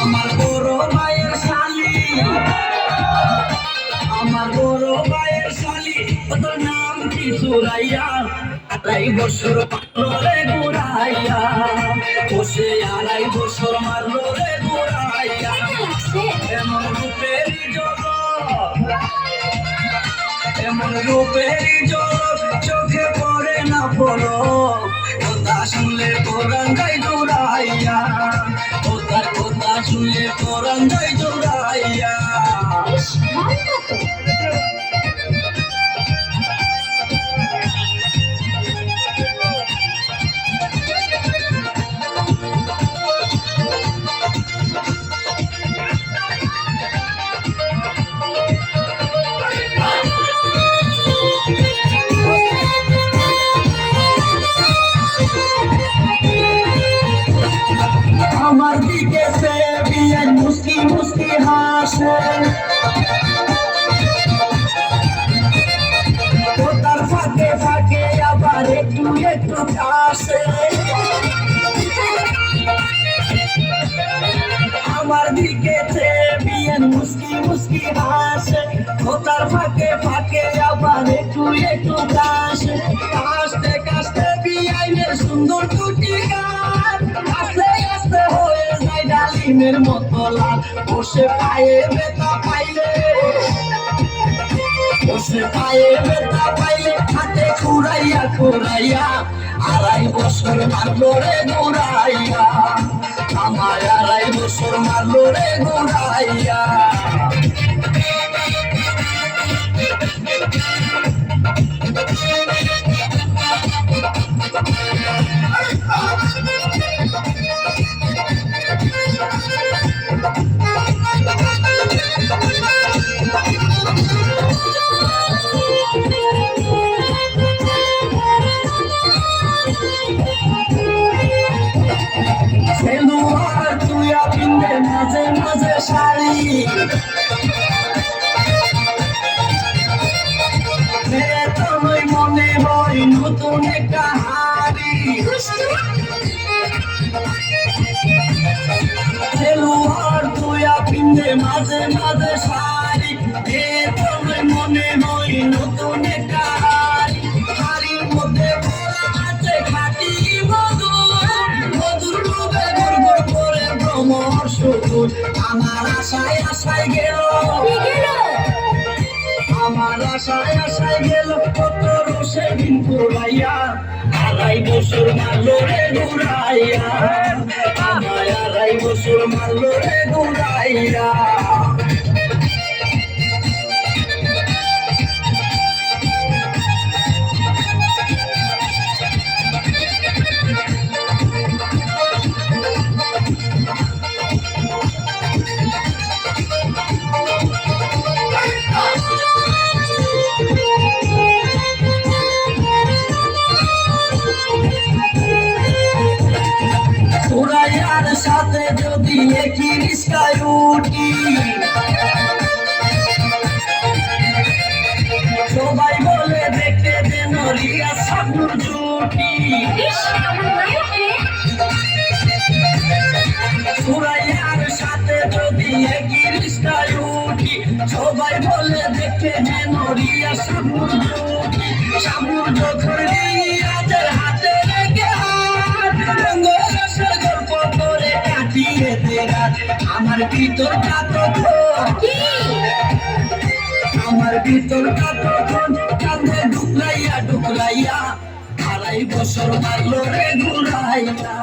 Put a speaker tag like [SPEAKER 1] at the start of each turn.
[SPEAKER 1] আমার বড় ভাইয়ের শালি, আমার বড় ভাইয়ের শালি, তোর নাম কি সুরাইয়া? 2.5 বছর পারলো রে ঘুরাইয়া, বসে 2.5 বছর মারলো রে ঘুরাইয়া। এমন রূপেরই জগৎ, এমন রূপেরই জগৎ, চোখে পড়ে না পলক। কথা শুনলে পরাণ যায় জোড়াইয়া, ওতার কথা শুনলে পরাণ যায় জোড়াইয়া। আমার দিকে সে বিয়ান মুস্কি মুস্কি হাসে, তার ফাঁকে ফাঁকে আবার একটু একটু কাশে। আমার দিকে সে বিয়ান মুস্কি মুস্কি হাসে, তার ফাঁকে ফাঁকে আবার একটু একটু কাশে। কাশতে কাশতে বিয়াইনের সুন্দর দুটি গান, আস্তে আস্তে হয়ে যায় ডালিমের মতো লাল। বসে পায়ে ব্যথা পাইলে, বসে পায়ে ব্যথা পাইলে, হাতে খুঁড়াইয়া খুঁড়াইয়া 2.5 বছর মারলো রে ঘুরাইয়া, আমার 2.5 বছর মারলো রে ঘুরাইয়া। সেলুয়ার তুইয়া পিন্দে মাঝে মাঝে শাড়ি, তোমায় মনে হয় নতুন একটা হাড়ি। সেলুয়ার তুইয়া পিন্দে মাঝে মাঝে শাড়ি, তোমায় মনে হয় নতুন একটা হাড়ি। হাড়ির মধ্যে ভরা আছে খাঁটি মধু, মধুর ডুবে গুড় করে ভ্রমর শুধু। আমার আশায় আশায় গেল, আমার আশায় আশায় গেল, কত রসে দিন ঘুরাইয়া, 2.5 বছর মারলো রে ঘুরাইয়া, আমার 2.5 বছর মারলো রে ঘুরাইয়া। সুরাইয়ার সাথে যদি একই রিস্কায় উঠি, সবাই বলে দেখতে যেন রিয়া সাবুর জুটি। সুরাইয়ার সাথে যদি একই রিস্কায় উঠি, সবাই বলে দেখতে যেন রিয়া সাবুর জুটি। সাবুর যখন রিয়াজের হাতে রেখে গল্প করে কাটিয়ে দেরা, আমার ভিতরটা তখন, আমার ভিতরটা তখন কাঁধে ঢুকলাইয়া ঢুকলাইয়া, 2.5 বছর মারলো রে ঘুরাইয়া।